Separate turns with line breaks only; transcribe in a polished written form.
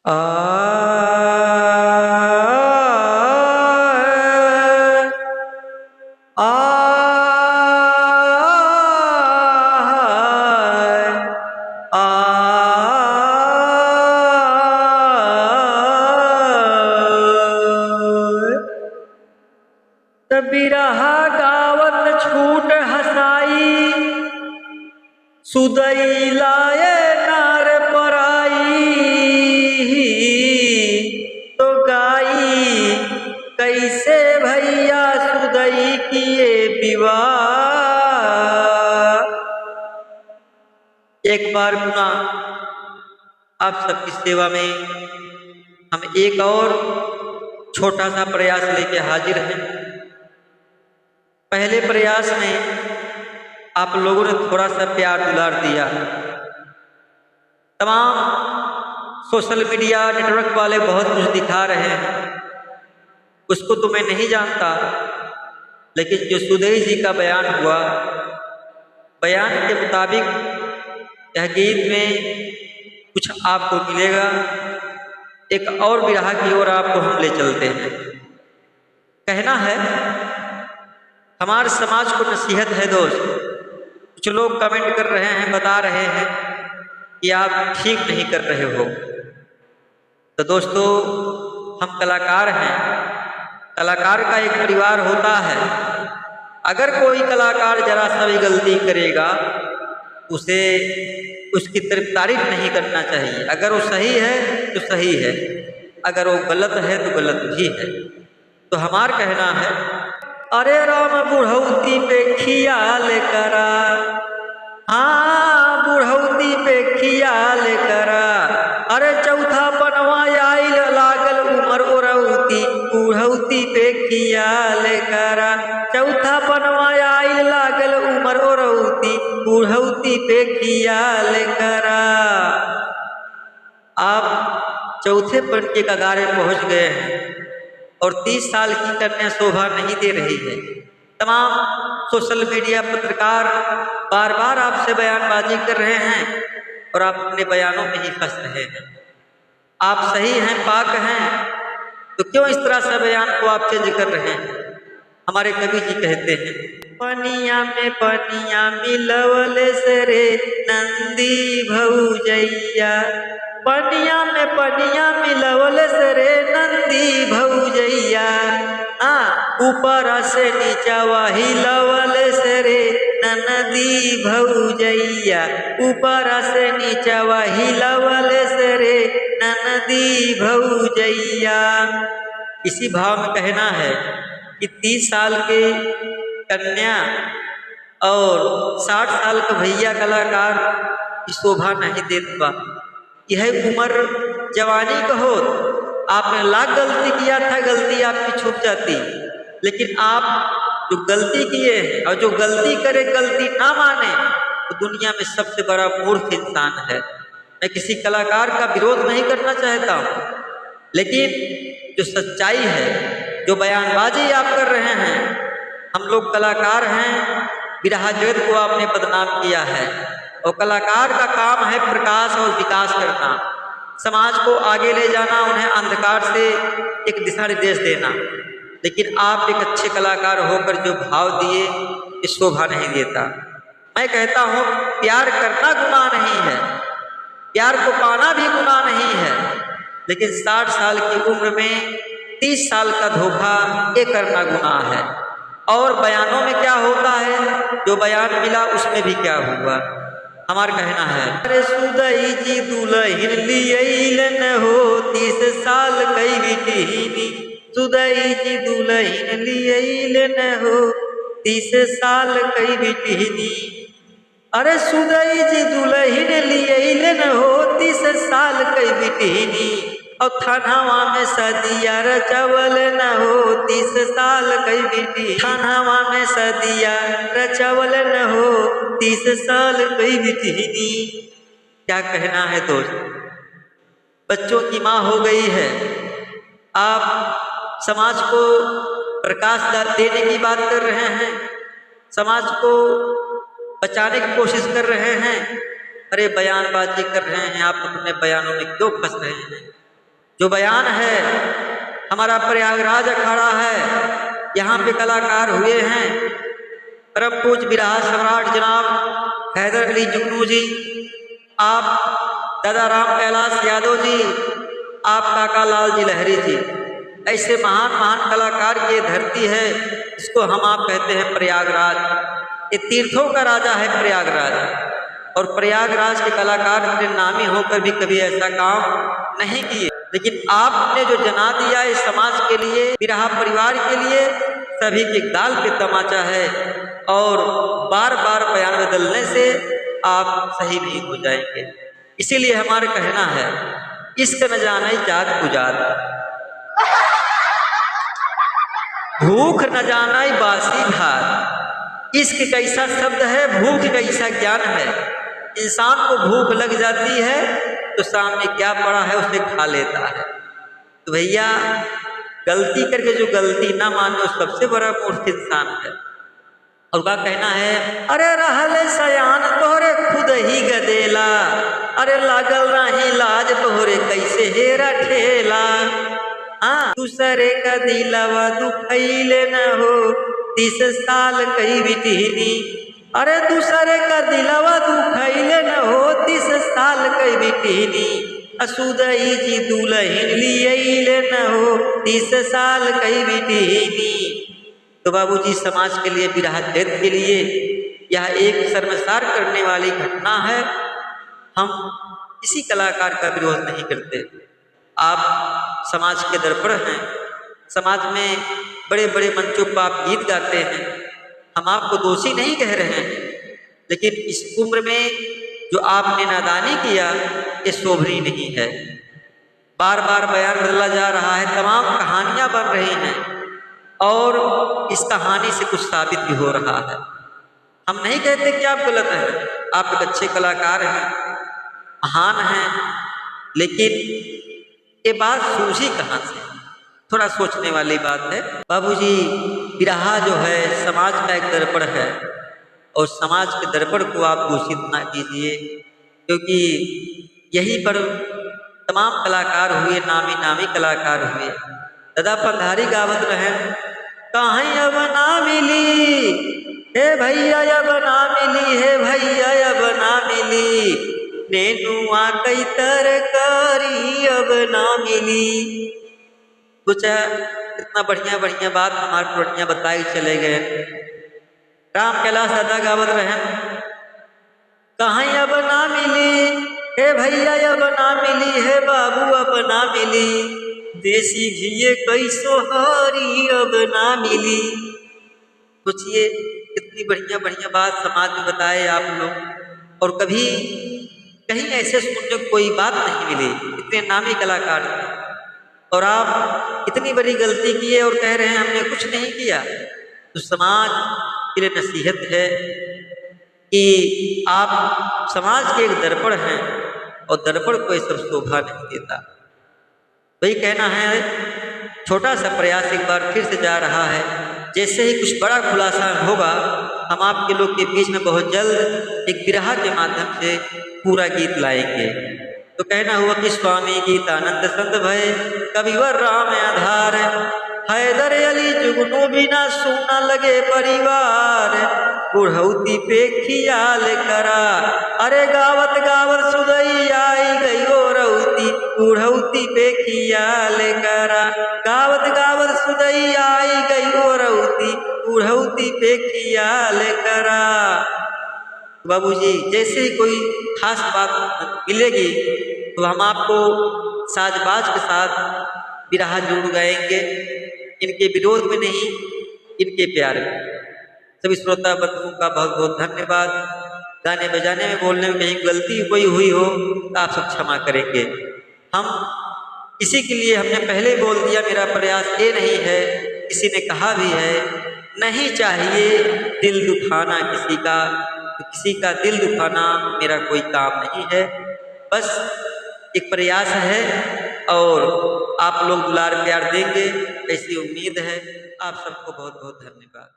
आ आ बिरहा गावत छूट हसाई सुदई लाए नार पराई तो गाई कैसे भैया सुदई किए विवाह। एक बार पुनः आप सबकी सेवा में हम एक और छोटा सा प्रयास लेके हाजिर हैं। पहले प्रयास में आप लोगों ने थोड़ा सा प्यार दुलार दिया। तमाम सोशल मीडिया नेटवर्क वाले बहुत कुछ दिखा रहे हैं, उसको तो मैं नहीं जानता, लेकिन जो सुदई जी का बयान हुआ, बयान के मुताबिक यह गीत में कुछ आपको मिलेगा। एक और बिरहा की ओर आपको हम ले चलते हैं। कहना है, हमारे समाज को नसीहत है दोस्त। कुछ लोग कमेंट कर रहे हैं, बता रहे हैं कि आप ठीक नहीं कर रहे हो। तो दोस्तों, हम कलाकार हैं, कलाकार का एक परिवार होता है। अगर कोई कलाकार जरा सा भी गलती करेगा, उसे उसकी तारीफ नहीं करना चाहिए। अगर वो सही है तो सही है, अगर वो गलत है तो गलत भी है। तो हमार कहना है, अरे राम बुढ़ौती पे खियाल करा, हाँ बुढ़ौती पे खियाल करा। अरे चौथा पनवा आइल लागल उमर ओरौती, बुढ़ौती पे खियाल करा। चौथा पनवा आइल लागल उमर ओरौती, बुढ़ौती पे खियाल करा। आप चौथे पन के कगारे पहुंच गए हैं और 30 साल की कन्या शोभा नहीं दे रही है। तमाम सोशल मीडिया पत्रकार बार बार आपसे बयानबाजी कर रहे हैं और आप अपने बयानों में ही फंस रहे हैं। आप सही हैं, पाक हैं, तो क्यों इस तरह से बयान को आप चेंज कर रहे हैं। हमारे कवि जी कहते हैं, पनिया में पनिया मिलवल से रे नंदी भौजैया, पनिया में पनिया मिलवल से रे नंदी भौजैया। ऊपर से नीचा वही लवल से रे नदी भौजैया, ऊपर से नीचा वही लवल से रे नदी भौजैया। इसी भाव में कहना है कि 30 साल के कन्या और 60 साल का भैया कलाकार की शोभा नहीं देता। यह उम्र जवानी का हो, आपने लाख गलती किया था, गलती आपकी छूट जाती। लेकिन आप जो गलती किए और जो गलती करे, गलती ना माने, तो दुनिया में सबसे बड़ा मूर्ख इंसान है। मैं किसी कलाकार का विरोध नहीं करना चाहता हूँ, लेकिन जो सच्चाई है, जो बयानबाजी आप कर रहे हैं, हम लोग कलाकार हैं, बिरहा जगत को आपने बदनाम किया है। और कलाकार का काम है प्रकाश और विकास करना, समाज को आगे ले जाना, उन्हें अंधकार से एक दिशा निर्देश देना। लेकिन आप एक अच्छे कलाकार होकर जो भाव दिए, ये शोभा नहीं देता। मैं कहता हूँ, प्यार करना गुनाह नहीं है, प्यार को पाना भी गुनाह नहीं है, लेकिन 60 साल की उम्र में 30 साल का धोखा ये करना गुनाह है। और बयानों में क्या होता है, जो बयान मिला उसमें भी क्या हुआ। हमारा कहना है, अरे सुदई जी दुल्हन लियैलन हो 30 साल कई बिटिनी, सुदई जी दुल्हन लियैलन हो 30 साल कई बिटिनी। अरे सुदई जी दुल्हन लियैलन हो 30 साल कई बिटिनी, और थानावा में सदिया रचवल न हो 30 साल कई बिटिनी, थानावा में सदिया रचवल न हो 30 साल कई बिटिनी। क्या कहना है दोस्त, बच्चों की माँ हो गई है, आप समाज को प्रकाश देने की बात कर रहे हैं, समाज को बचाने की कोशिश कर रहे हैं। अरे बयानबाजी कर रहे हैं, आप अपने बयानों में क्यों फंस रहे हैं। जो बयान है हमारा प्रयागराज अखाड़ा है, यहाँ पे कलाकार हुए हैं परम पूज्य बिरहा सम्राट जनाब हैदर अली जुगनू जी, आप दादा राम कैलाश यादव जी, आप काका लाल जी लहरी जी। ऐसे महान महान कलाकार की धरती है, इसको हम आप कहते हैं प्रयागराज। ये तीर्थों का राजा है प्रयागराज, और प्रयागराज के कलाकार इतने नामी होकर भी कभी ऐसा काम नहीं किए। लेकिन आपने जो जना दिया इस समाज के लिए, बिरहा परिवार के लिए, सभी के गाल पे तमाचा है, और बार बार बयान बदलने से आप सही नहीं हो जाएंगे। इसीलिए हमारा कहना है, इश्क न जाने जात पुजात, भूख न जाना बासी भात। इश्क कैसा शब्द है, भूख कैसा ज्ञान है। इंसान को भूख लग जाती है तो सामने क्या पड़ा है उसे खा लेता है। तो भैया गलती करके जो गलती ना माने वो सबसे बड़ा मूर्ख इंसान है। और क्या कहना है, अरे रहल सयान तोहरे खुद ही गदेला, अरे लागल रही लाज तोहरे कैसे हेरा ठेला। हाँ, दूसरे का दिलवा दुखैले न हो 30 साल कई बिटहनी, अरे दूसरे का दिलवा दुखैले न हो 30 साल कई बिटहनी, असुदई जी दुल्हन लिए न हो 30 साल कई बिटहनी। तो बाबूजी समाज के लिए, बिरहा जगत के लिए यह एक शर्मसार करने वाली घटना है। हम किसी कलाकार का विरोध नहीं करते। आप समाज के दर्पण हैं, समाज में बड़े बड़े मंचों पर आप गीत गाते हैं, हम आपको दोषी नहीं कह रहे हैं। लेकिन इस उम्र में जो आपने नादानी किया ये शोभनीय नहीं है। बार बार बयान बदला जा रहा है, तमाम कहानियां बन रही हैं, और इस कहानी से कुछ साबित भी हो रहा है। हम नहीं कहते कि आप गलत हैं, आप एक अच्छे कलाकार हैं, महान हैं, लेकिन ये बात सूझी कहाँ से, थोड़ा सोचने वाली बात है। बाबूजी बिरहा जो है समाज का एक दर्पण है, और समाज के दर्पण को आप दूषित ना कीजिए, क्योंकि यहीं पर तमाम कलाकार हुए, नामी नामी कलाकार हुए। दादा पंधारी गावत रहें, कहीं अब ना मिली हे भैया, अब ना मिली हे भैया, अब ना मिली नेनुआ कई तरकारी अब ना मिली। कुछ इतना बढ़िया बढ़िया बात हमारे पुरनिया बताए चले गए। राम कैलाश दादा गावत रहे, कहीं अब ना मिली हे भैया, अब ना मिली हे बाबू, अब ना मिली देसी घिये कैसो हरी अब ना मिली। सोचिए कितनी बढ़िया बढ़िया बात समाज में बताए आप लोग, और कभी कहीं ऐसे सुनने को कोई बात नहीं मिली। इतने नामी कलाकार थे, और आप इतनी बड़ी गलती किए और कह रहे हैं हमने कुछ नहीं किया। तो समाज के लिए नसीहत है कि आप समाज के एक दर्पण हैं, और दर्पण को ये सब शोभा नहीं देता। वही कहना है, छोटा सा प्रयास एक बार फिर से जा रहा है। जैसे ही कुछ बड़ा खुलासा होगा, हम आपके लोग के बीच में बहुत जल्द एक बिरहा के माध्यम से पूरा गीत लाएंगे। तो कहना हुआ कि स्वामी गीतानंद संत भय कविवर राम आधार, हैदर अली जुगनू बिना सोना लगे परिवार, बुढ़ौती पे खियाल करा, अरे गावत गावत सुदई आई गई ओ रौती, बुढ़ौती पे खियाल करा, गावत गावत सुदई आई गई ओ रौती, बुढ़ौती पे खियाल करा। बाबूजी जैसे ही कोई खास बात मिलेगी तो हम आपको साजबाज के साथ बिरहा जरूर गाएंगे, इनके विरोध में नहीं, इनके प्यार में। सभी श्रोता बंधुओं का बहुत बहुत धन्यवाद। गाने बजाने में, बोलने में कहीं गलती कोई हुई हो तो आप सब क्षमा करेंगे। हम इसी के लिए हमने पहले बोल दिया, मेरा प्रयास ये नहीं है, किसी ने कहा भी है नहीं चाहिए दिल दुखाना किसी का, तो किसी का दिल दुखाना मेरा कोई काम नहीं है, बस एक प्रयास है, और आप लोग दुलार प्यार देंगे ऐसी उम्मीद है। आप सबको बहुत बहुत धन्यवाद।